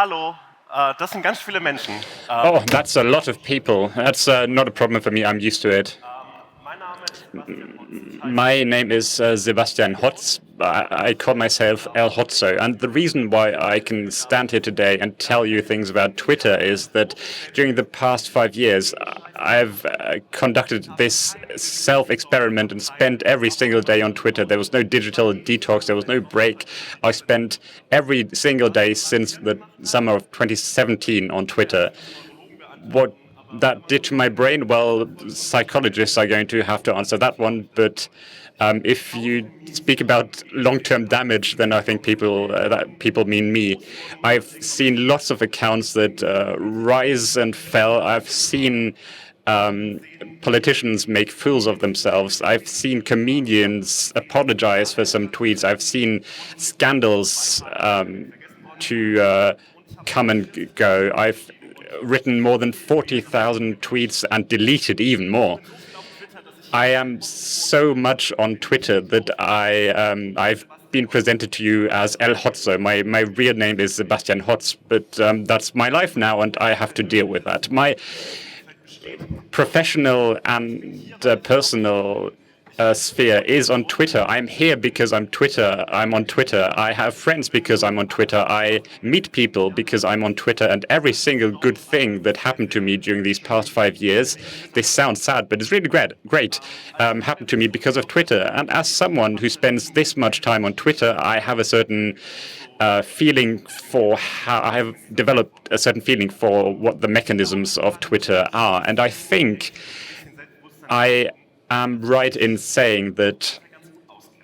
Hallo, das sind ganz viele Menschen. Oh, that's a lot of people. That's not a problem for me. I'm used to it. Mein Name ist Sebastian Hotz. My name is Sebastian Hotz. I call myself El Hotzo. And the reason why I can stand here today and tell you things about Twitter is that during the past 5 years, I've conducted this self-experiment and spent every single day on Twitter. There was no digital detox. There was no break. I spent every single day since the summer of 2017 on Twitter. What that did to my brain? Well, psychologists are going to have to answer that one. But if you speak about long-term damage, then I think that people mean me. I've seen lots of accounts that rise and fell. I've seen politicians make fools of themselves. I've seen comedians apologize for some tweets. I've seen scandals to come and go. I've written more than 40,000 tweets and deleted even more. I am so much on Twitter that I've been presented to you as El Hotzo. My real name is Sebastian Hotz, but that's my life now, and I have to deal with that. My professional and personal sphere is on Twitter. I'm here because I'm on Twitter. I have friends because I'm on Twitter. I meet people because I'm on Twitter. And every single good thing that happened to me during these past 5 years, this sounds sad, but it's really great, happened to me because of Twitter. And as someone who spends this much time on Twitter, I have a certain feeling for how I have developed a certain feeling for what the mechanisms of Twitter are. And I think I am right in saying that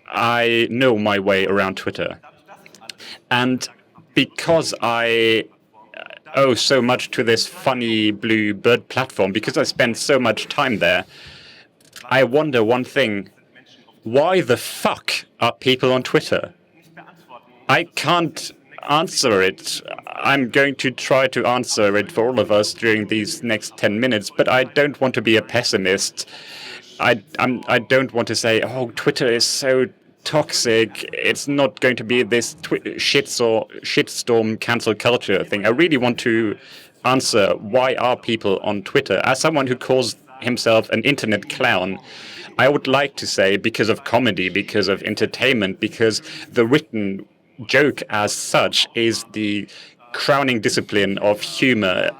I know my way around Twitter. And because I owe so much to this funny blue bird platform, because I spend so much time there, I wonder one thing. Why the fuck are people on Twitter? I can't answer it. I'm going to try to answer it for all of us during these next 10 minutes, but I don't want to be a pessimist. I don't want to say, oh, Twitter is so toxic. It's not going to be this shitstorm cancel culture thing. I really want to answer, why are people on Twitter? As someone who calls himself an internet clown, I would like to say because of comedy, because of entertainment, because the written joke as such is the crowning discipline of humor.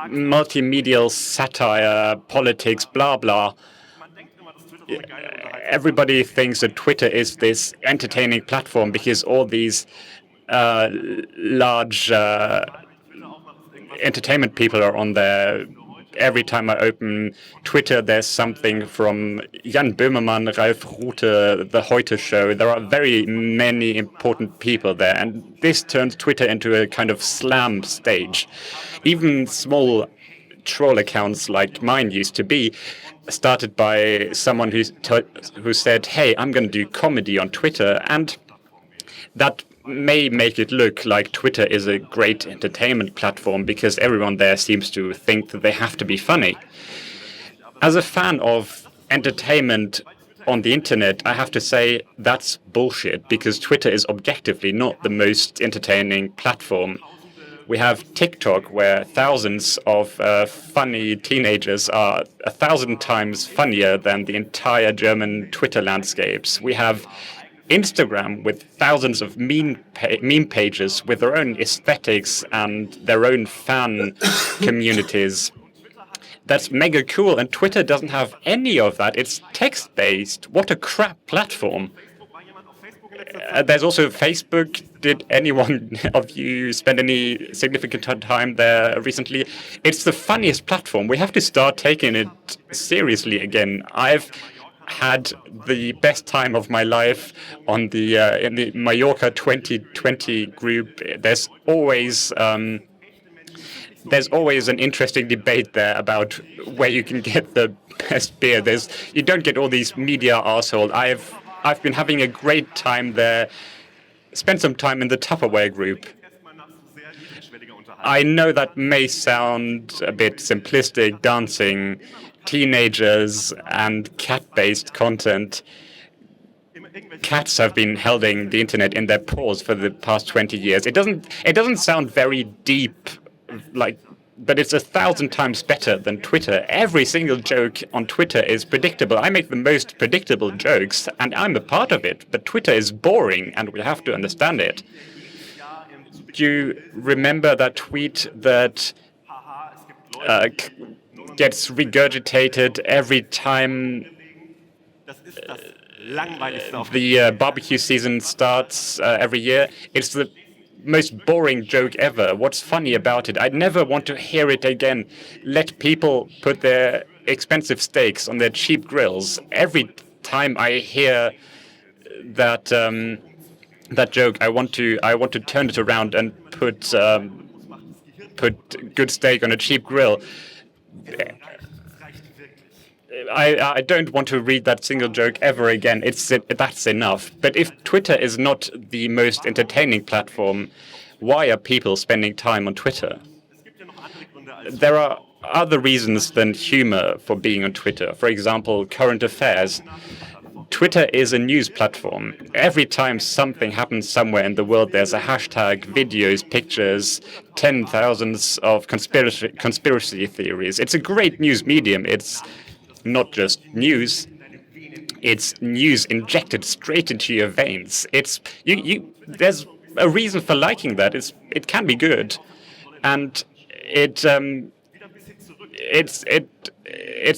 Multimedial satire, politics, blah, blah. Everybody thinks that Twitter is this entertaining platform because all these large entertainment people are on there. Every time I open Twitter, there's something from Jan Böhmermann, Ralf Rute, The Heute Show. There are very many important people there, and this turns Twitter into a kind of slam stage. Even small troll accounts like mine used to be, started by someone who said, hey, I'm going to do comedy on Twitter, and that may make it look like Twitter is a great entertainment platform because everyone there seems to think that they have to be funny. As a fan of entertainment on the internet, I have to say that's bullshit because Twitter is objectively not the most entertaining platform. We have TikTok, where thousands of funny teenagers are 1,000 times funnier than the entire German Twitter landscapes. We have Instagram with thousands of meme pages with their own aesthetics and their own fan communities. That's mega cool, and Twitter doesn't have any of that. It's text-based. What a crap platform. There's also Facebook. Did anyone of you spend any significant time there recently? It's the funniest platform. We have to start taking it seriously again. I've had the best time of my life on the in the Mallorca 2020 group. There's always an interesting debate there about where you can get the best beer. You don't get all these media arseholes. I've been having a great time there. Spent some time in the Tupperware group. I know that may sound a bit simplistic, dancing, teenagers and cat-based content. cats have been holding the internet in their paws for the past 20 years. It doesn't sound very deep, but it's 1,000 times better than Twitter. Every single joke on Twitter is predictable. I make the most predictable jokes, and I'm a part of it. But Twitter is boring, and we have to understand it. Do you remember that tweet that gets regurgitated every time the barbecue season starts every year? It's the most boring joke ever. What's funny about it? I'd never want to hear it again. Let people put their expensive steaks on their cheap grills. Every time I hear that that joke, I want to turn it around and put good steak on a cheap grill. I don't want to read that single joke ever again. That's enough. But if Twitter is not the most entertaining platform, why are people spending time on Twitter? There are other reasons than humor for being on Twitter. For example, current affairs. Twitter is a news platform. Every time something happens somewhere in the world, there's a hashtag, videos, pictures, 10,000s of conspiracy theories. It's a great news medium. It's not just news. It's news injected straight into your veins. There's a reason for liking that. It can be good, and it's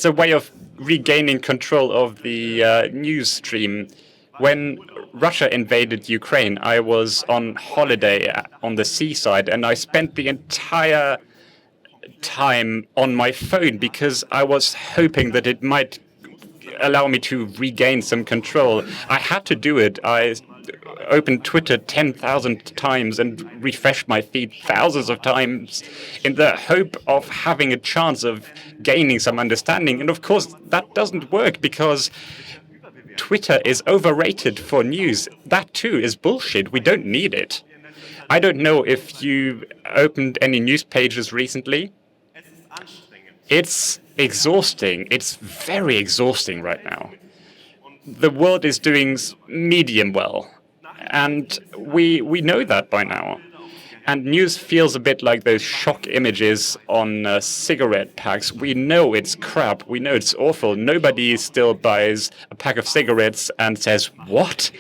a way of regaining control of the news stream. When Russia invaded Ukraine, I was on holiday on the seaside, and I spent the entire time on my phone because I was hoping that it might allow me to regain some control. I had to do it. I opened Twitter 10,000 times and refreshed my feed thousands of times in the hope of having a chance of gaining some understanding. And of course, that doesn't work because Twitter is overrated for news. That too is bullshit. We don't need it. I don't know if you opened any news pages recently. It's exhausting. It's very exhausting right now. The world is doing medium well, and we know that by now. And news feels a bit like those shock images on cigarette packs. We know it's crap. We know it's awful. Nobody still buys a pack of cigarettes and says, "What?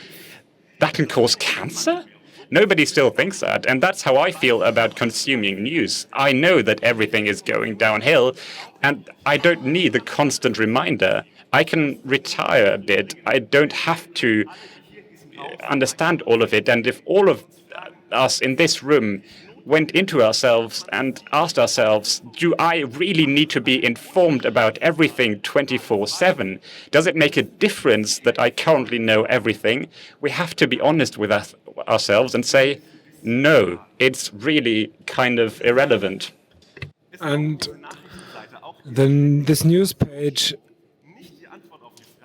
That can cause cancer?" Nobody still thinks that, and that's how I feel about consuming news. I know that everything is going downhill, and I don't need the constant reminder. I can retire a bit. I don't have to understand all of it, and if all of us in this room went into ourselves and asked ourselves, do I really need to be informed about everything 24/7? Does it make a difference that I currently know everything? We have to be honest with ourselves and say, no, it's really kind of irrelevant. And then this news page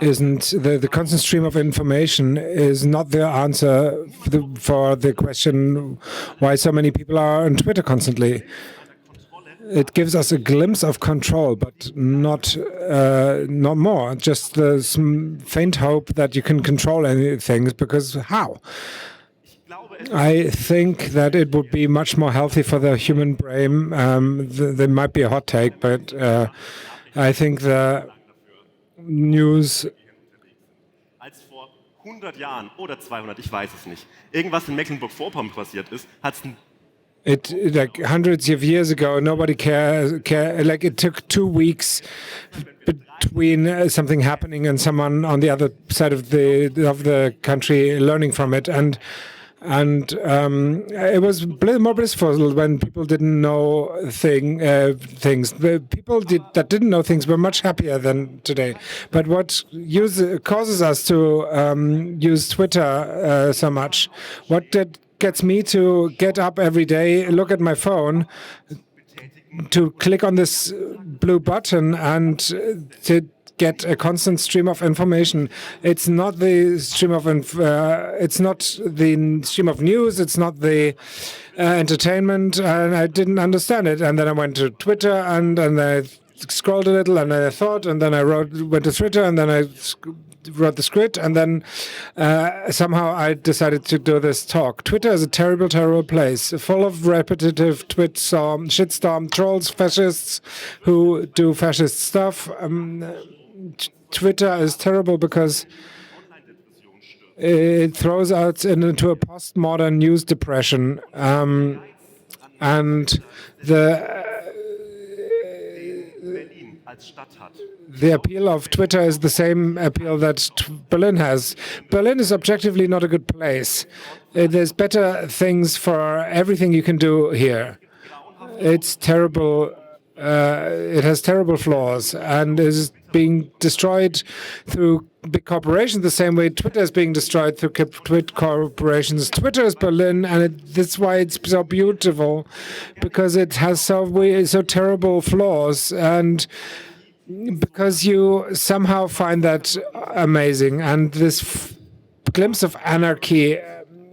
isn't the constant stream of information is not the answer for the question why so many people are on Twitter constantly. It gives us a glimpse of control, but not more. Just the faint hope that you can control anything, because how? I think that it would be much more healthy for the human brain. There might be a hot take, but I think the news. Als vor 100 Jahren oder 200, ich weiß es nicht, irgendwas in Mecklenburg-Vorpommern passiert ist, hat es like hundreds of years ago, nobody cares. Like it took 2 weeks between something happening and someone on the other side of the country learning from it, and it was more blissful when people didn't know things. The people that didn't know things were much happier than today. But what causes us to use Twitter so much? What gets me to get up every day, look at my phone, to click on this blue button and to get a constant stream of information. It's not the stream of news. It's not the entertainment, and I didn't understand it. And then I went to Twitter, and I scrolled a little, and I thought, and then I went to Twitter, and then I wrote the script, and then somehow I decided to do this talk. Twitter is a terrible, terrible place, full of repetitive shitstorm trolls, fascists who do fascist stuff. Twitter is terrible because it throws us into a postmodern news depression, and the appeal of Twitter is the same appeal that Berlin has. Berlin is objectively not a good place. There's better things for everything you can do here. It's terrible. It has terrible flaws and is being destroyed through big corporations the same way Twitter is being destroyed through corporations. Twitter is Berlin, and that's why it's so beautiful, because it has so terrible flaws, and because you somehow find that amazing. And this glimpse of anarchy,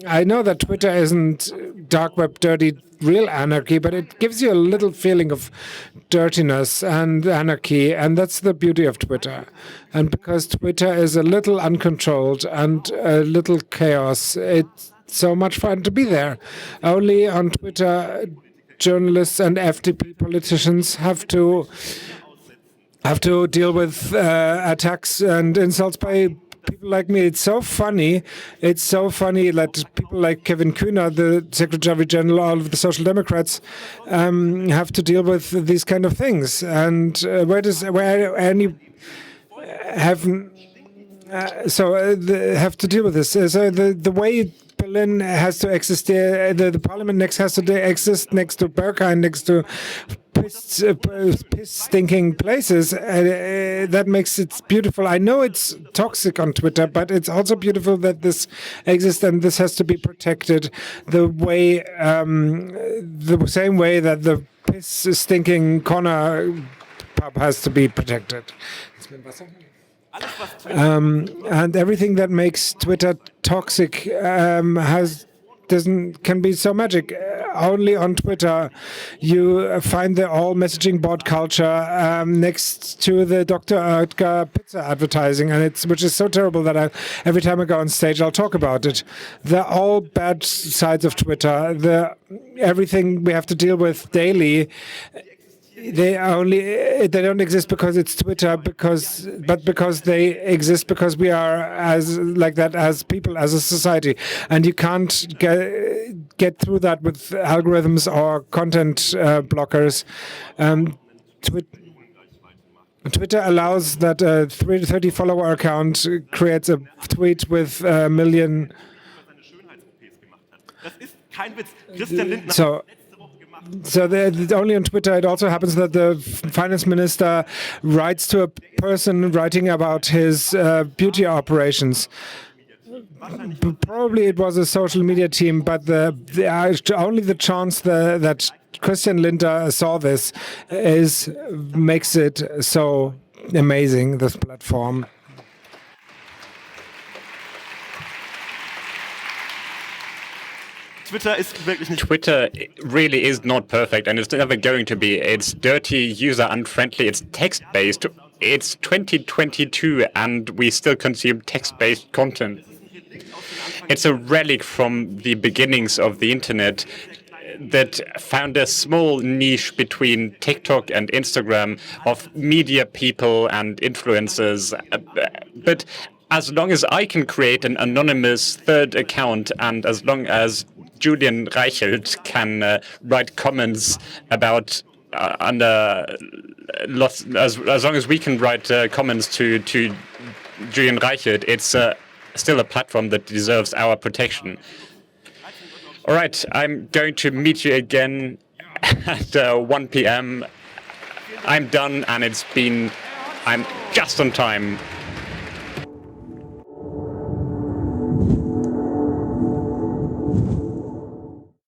I know that Twitter isn't dark web, dirty, real anarchy, but it gives you a little feeling of dirtiness and anarchy, and that's the beauty of Twitter. And because Twitter is a little uncontrolled and a little chaos, it's so much fun to be there. Only on Twitter, journalists and FDP politicians have to deal with attacks and insults by people like me. It's so funny. It's so funny that people like Kevin Kühner, the Secretary General of the Social Democrats, have to deal with these kind of things. And have to deal with this. So the way Berlin has to exist, the parliament has to exist next to Berghain, next to piss-stinking places. That makes it beautiful. I know it's toxic on Twitter, but it's also beautiful that this exists, and this has to be protected the same way that the piss-stinking corner pub has to be protected. And everything that makes Twitter toxic can be so magic. Only on Twitter you find the all messaging bot culture next to the Dr. Oetker pizza advertising, and which is so terrible that every time I go on stage I'll talk about it. They're all bad sides of Twitter. Everything we have to deal with daily. They don't exist because it's Twitter, but because they exist because we are as people, as a society, and you can't get through that with algorithms or content blockers. Twitter allows that a 30 follower account creates a tweet with a million. So only on Twitter it also happens that the finance minister writes to a person writing about his beauty operations. Probably it was a social media team, but only the chance that Christian Lindner saw this makes it so amazing, this platform. Twitter really is not perfect, and it's never going to be. It's dirty, user-unfriendly, it's text-based. It's 2022, and we still consume text-based content. It's a relic from the beginnings of the internet that found a small niche between TikTok and Instagram of media people and influencers. But as long as I can create an anonymous third account, and as long as Julian Reichelt can write comments about as long as we can write comments to Julian Reichelt, it's still a platform that deserves our protection. All right, I'm going to meet you again at 1 p.m. I'm done, and I'm just on time.